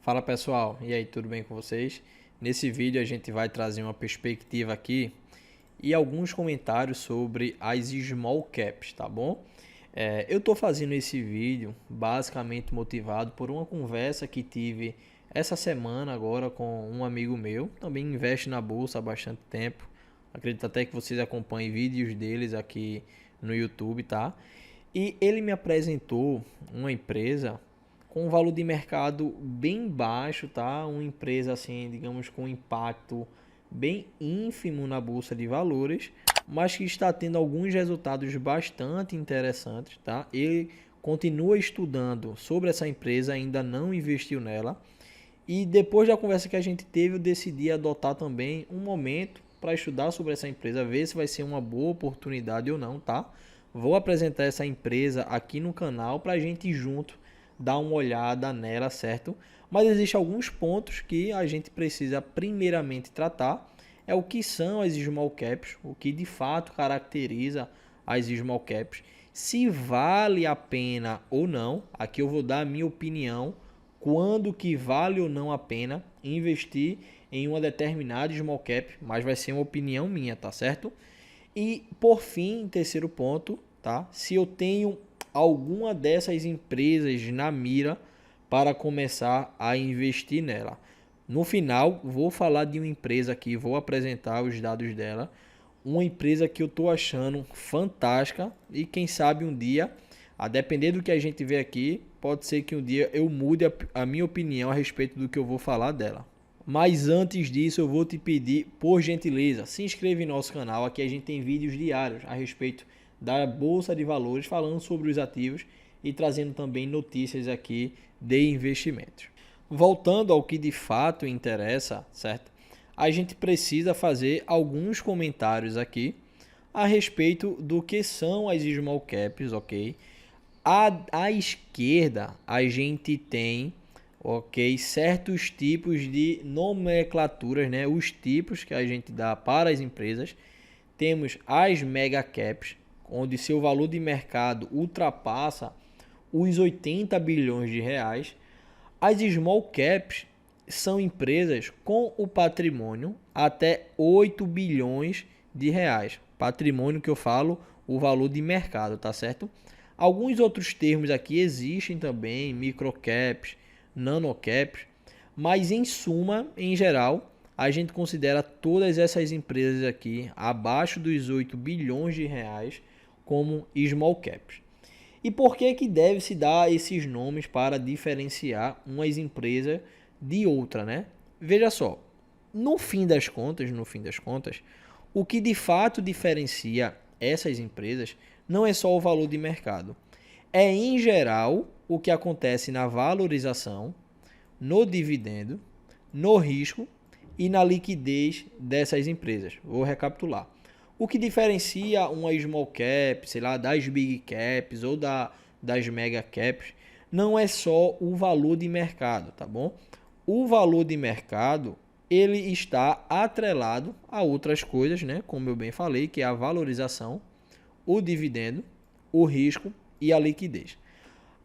Fala pessoal, e aí, tudo bem com vocês? Nesse vídeo a gente vai trazer uma perspectiva aqui e alguns comentários sobre as small caps, tá bom? Eu estou fazendo esse vídeo basicamente motivado por uma conversa que tive essa semana agora com um amigo meu, também investe na bolsa há bastante tempo. Acredito até que vocês acompanhem vídeos deles aqui no YouTube, tá? E ele me apresentou uma empresa com um valor de mercado bem baixo, tá? Uma empresa assim, digamos, com impacto bem ínfimo na bolsa de valores, mas que está tendo alguns resultados bastante interessantes, tá? Ele continua estudando sobre essa empresa, ainda não investiu nela. E depois da conversa que a gente teve, eu decidi adotar também um momento para estudar sobre essa empresa, ver se vai ser uma boa oportunidade ou não, tá? Vou apresentar essa empresa aqui no canal para a gente junto dar uma olhada nela, certo? Mas existem alguns pontos que a gente precisa primeiramente tratar. É o que são as small caps, o que de fato caracteriza as small caps, se vale a pena ou não. Aqui eu vou dar a minha opinião, quando que vale ou não a pena investir em uma determinada small cap, mas vai ser uma opinião minha, tá certo? E por fim, terceiro ponto, tá? Se eu tenho alguma dessas empresas na mira para começar a investir nela. No final, vou falar de uma empresa aqui, vou apresentar os dados dela. Uma empresa que eu estou achando fantástica e quem sabe um dia, a depender do que a gente vê aqui, pode ser que um dia eu mude a minha opinião a respeito do que eu vou falar dela. Mas antes disso, eu vou te pedir, por gentileza, se inscreva em nosso canal. Aqui a gente tem vídeos diários a respeito da Bolsa de Valores, falando sobre os ativos e trazendo também notícias aqui de investimentos. Voltando ao que de fato interessa, certo? A gente precisa fazer alguns comentários aqui a respeito do que são as small caps, ok? À esquerda, a gente tem, ok, certos tipos de nomenclaturas, né? Os tipos que a gente dá para as empresas. Temos as mega caps, onde seu valor de mercado ultrapassa os 80 bilhões de reais. As small caps são empresas com o patrimônio até 8 bilhões de reais. Patrimônio que eu falo, o valor de mercado, tá certo? Alguns outros termos aqui existem também, microcaps, nanocaps, mas em suma, em geral, a gente considera todas essas empresas aqui abaixo dos 8 bilhões de reais como small caps. E por que que deve se dar esses nomes para diferenciar umas empresas de outra, né? Veja só, no fim das contas, o que de fato diferencia essas empresas não é só o valor de mercado. É em geral o que acontece na valorização, no dividendo, no risco e na liquidez dessas empresas. Vou recapitular. O que diferencia uma small cap, sei lá, das big caps ou das mega caps, não é só o valor de mercado, tá bom? O valor de mercado, ele está atrelado a outras coisas, né? Como eu bem falei, que é a valorização, o dividendo, o risco e a liquidez.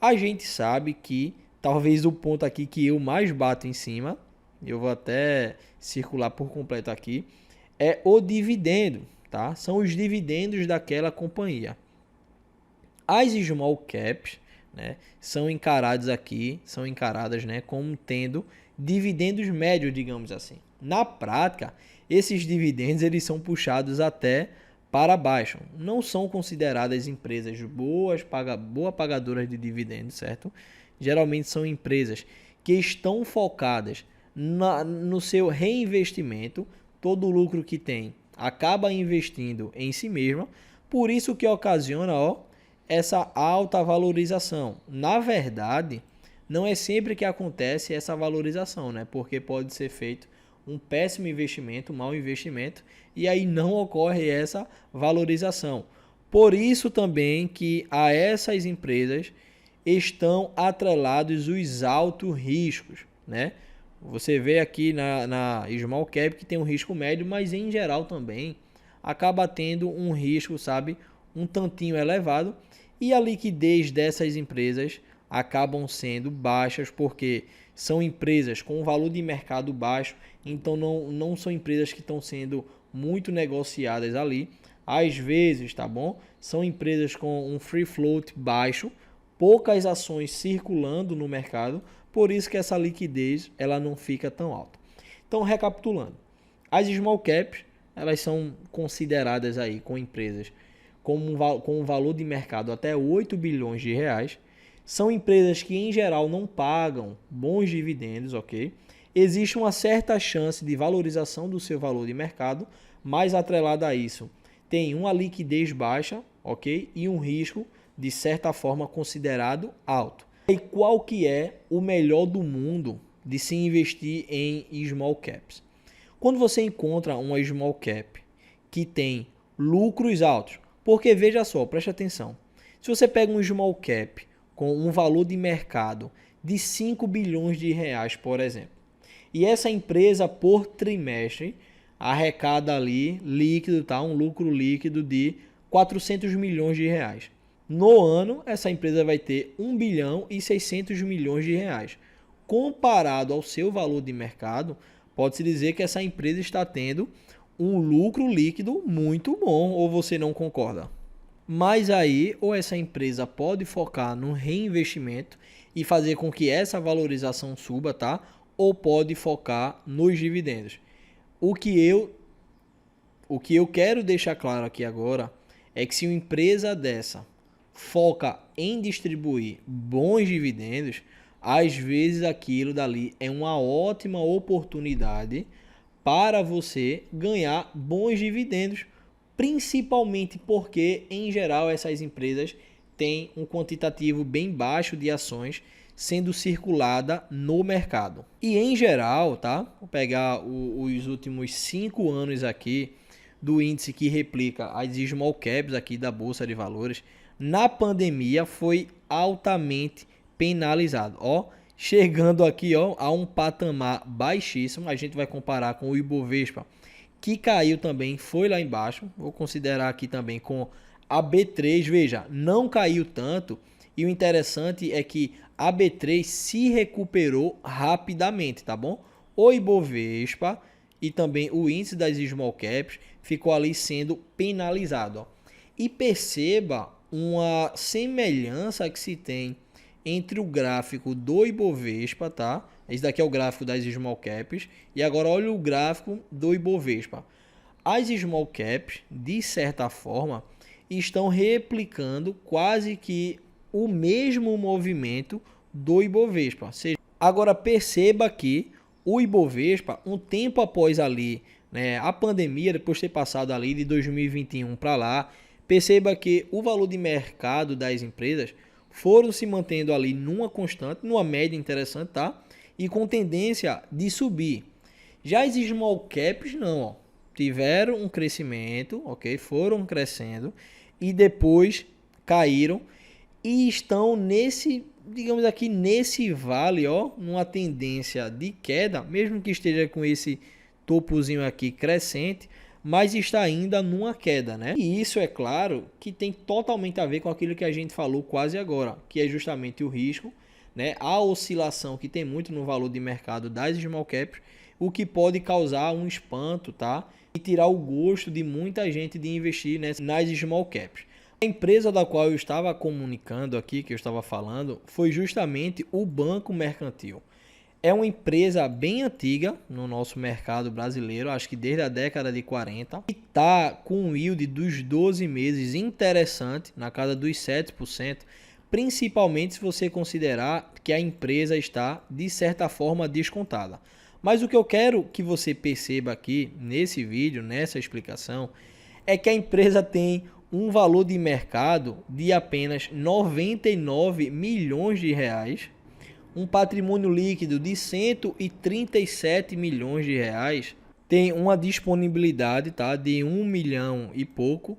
A gente sabe que talvez o ponto aqui que eu mais bato em cima, eu vou até circular por completo aqui, é o dividendo, tá? São os dividendos daquela companhia. As small caps, né, são encaradas, né, como tendo dividendos médios, digamos assim. Na prática, esses dividendos eles são puxados até para baixo. Não são consideradas empresas boas pagadoras de dividendos, certo? Geralmente são empresas que estão focadas no seu reinvestimento. Todo o lucro que tem acaba investindo em si mesma, por isso que ocasiona, essa alta valorização. Na verdade, não é sempre que acontece essa valorização, né? Porque pode ser feito um péssimo investimento, um mau investimento, e aí não ocorre essa valorização. Por isso também que a essas empresas estão atrelados os altos riscos, né? Você vê aqui na small cap que tem um risco médio, mas em geral também acaba tendo um risco, sabe, um tantinho elevado. E a liquidez dessas empresas acabam sendo baixas porque são empresas com um valor de mercado baixo, então não são empresas que estão sendo muito negociadas ali. Às vezes, tá bom? São empresas com um free float baixo, poucas ações circulando no mercado, por isso que essa liquidez ela não fica tão alta. Então, recapitulando, as small caps, elas são consideradas aí com empresas com um valor de mercado até 8 bilhões de reais. São empresas que, em geral, não pagam bons dividendos, ok? Existe uma certa chance de valorização do seu valor de mercado, mas atrelada a isso, tem uma liquidez baixa, ok? E um risco, de certa forma, considerado alto. E qual que é o melhor do mundo de se investir em small caps? Quando você encontra uma small cap que tem lucros altos, porque veja só, preste atenção, se você pega um small cap com um valor de mercado de 5 bilhões de reais, por exemplo, e essa empresa por trimestre arrecada ali líquido, tá? Um lucro líquido de 400 milhões de reais. No ano, essa empresa vai ter 1 bilhão e 600 milhões de reais. Comparado ao seu valor de mercado, pode-se dizer que essa empresa está tendo um lucro líquido muito bom, ou você não concorda? Mas aí, ou essa empresa pode focar no reinvestimento e fazer com que essa valorização suba, tá? Ou pode focar nos dividendos. O que eu quero deixar claro aqui agora é que se uma empresa dessa foca em distribuir bons dividendos, às vezes aquilo dali é uma ótima oportunidade para você ganhar bons dividendos, principalmente porque, em geral, essas empresas têm um quantitativo bem baixo de ações sendo circulada no mercado. E em geral, tá? Vou pegar os últimos 5 anos aqui do índice que replica as small caps aqui da Bolsa de Valores, na pandemia foi altamente penalizado, ó, chegando aqui, ó, a um patamar baixíssimo. A gente vai comparar com o Ibovespa, que caiu também, foi lá embaixo. Vou considerar aqui também com a B3, veja, não caiu tanto. E o interessante é que a B3 se recuperou rapidamente, tá bom? O Ibovespa e também o índice das small caps ficou ali sendo penalizado, ó. E perceba uma semelhança que se tem entre o gráfico do Ibovespa, tá? Esse daqui é o gráfico das small caps. E agora olha o gráfico do Ibovespa. As small caps, de certa forma, estão replicando quase que o mesmo movimento do Ibovespa. Agora perceba que o Ibovespa, um tempo após ali, né, a pandemia, depois de ter passado ali de 2021 para lá, perceba que o valor de mercado das empresas foram se mantendo ali numa constante, numa média interessante, tá? E com tendência de subir. Já as small caps não, ó, tiveram um crescimento, ok? Foram crescendo e depois caíram e estão nesse, digamos aqui, nesse vale, ó, numa tendência de queda, mesmo que esteja com esse topozinho aqui crescente, mas está ainda numa queda, né? E isso, é claro, que tem totalmente a ver com aquilo que a gente falou quase agora, que é justamente o risco, né? A oscilação que tem muito no valor de mercado das small caps, o que pode causar um espanto, tá? E tirar o gosto de muita gente de investir nas small caps. A empresa da qual eu estava comunicando aqui, que eu estava falando, foi justamente o Banco Mercantil. É uma empresa bem antiga no nosso mercado brasileiro, acho que desde a década de 40, e está com um yield dos 12 meses interessante, na casa dos 7%, principalmente se você considerar que a empresa está, de certa forma, descontada. Mas o que eu quero que você perceba aqui nesse vídeo, nessa explicação, é que a empresa tem um valor de mercado de apenas 99 milhões de reais, um patrimônio líquido de 137 milhões de reais, tem uma disponibilidade, tá, de 1 milhão e pouco.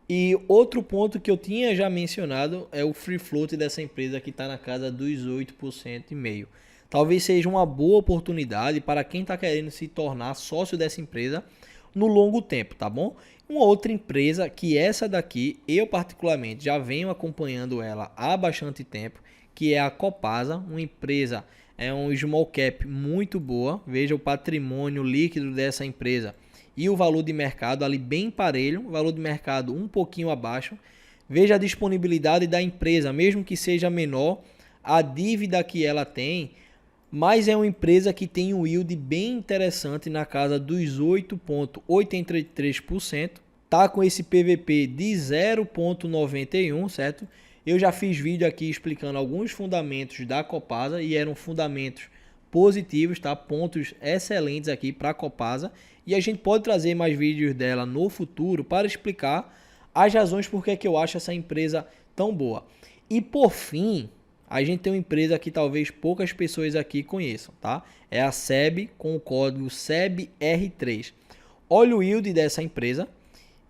E outro ponto que eu tinha já mencionado é o free float dessa empresa, que está na casa dos 8,5%. Talvez seja uma boa oportunidade para quem está querendo se tornar sócio dessa empresa no longo tempo, tá bom? Uma outra empresa que essa daqui, eu particularmente já venho acompanhando ela há bastante tempo, que é a Copasa, uma empresa, é um small cap muito boa. Veja o patrimônio líquido dessa empresa e o valor de mercado ali bem parelho, o valor de mercado um pouquinho abaixo. Veja a disponibilidade da empresa, mesmo que seja menor a dívida que ela tem, mas é uma empresa que tem um yield bem interessante na casa dos 8,83%. Tá com esse PVP de 0,91, certo? Eu já fiz vídeo aqui explicando alguns fundamentos da Copasa e eram fundamentos positivos, tá? Pontos excelentes aqui para a Copasa, e a gente pode trazer mais vídeos dela no futuro para explicar as razões por que eu acho essa empresa tão boa. E por fim, a gente tem uma empresa que talvez poucas pessoas aqui conheçam, tá? É a SEB, com o código SEBR3. Olha o yield dessa empresa.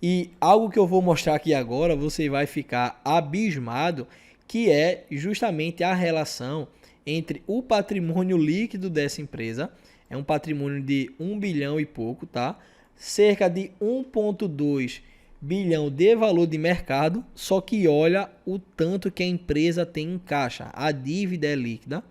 E algo que eu vou mostrar aqui agora, você vai ficar abismado, que é justamente a relação entre o patrimônio líquido dessa empresa, é um patrimônio de 1 bilhão e pouco, tá? Cerca de 1,2 bilhão de valor de mercado, só que olha o tanto que a empresa tem em caixa, a dívida é líquida.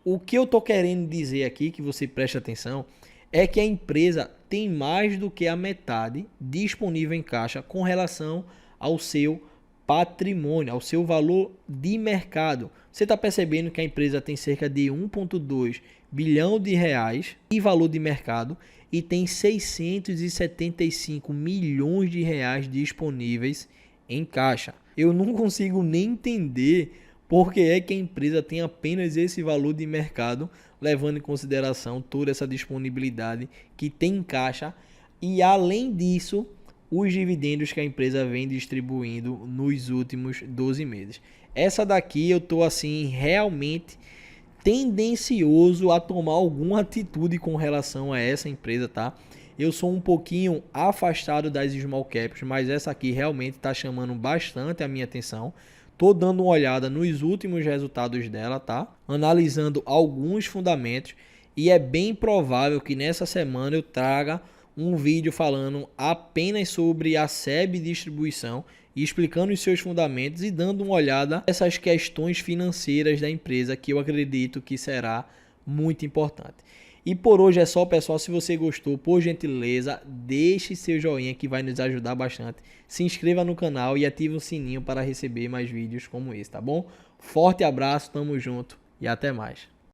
O que eu tô querendo dizer aqui, que você preste atenção, é que a empresa tem mais do que a metade disponível em caixa com relação ao seu patrimônio, ao seu valor de mercado. Você está percebendo que a empresa tem cerca de 1,2 bilhão de reais de valor de mercado e tem 675 milhões de reais disponíveis em caixa. Eu não consigo nem entender por que é que a empresa tem apenas esse valor de mercado, levando em consideração toda essa disponibilidade que tem em caixa e, além disso, os dividendos que a empresa vem distribuindo nos últimos 12 meses. Essa daqui eu estou assim realmente tendencioso a tomar alguma atitude com relação a essa empresa, tá? Eu sou um pouquinho afastado das small caps, mas essa aqui realmente está chamando bastante a minha atenção. Tô dando uma olhada nos últimos resultados dela, tá? Analisando alguns fundamentos, e é bem provável que nessa semana eu traga um vídeo falando apenas sobre a SEB Distribuição e explicando os seus fundamentos e dando uma olhada nessas questões financeiras da empresa, que eu acredito que será muito importante. E por hoje é só, pessoal. Se você gostou, por gentileza, deixe seu joinha que vai nos ajudar bastante. Se inscreva no canal e ative o sininho para receber mais vídeos como esse, tá bom? Forte abraço, tamo junto e até mais.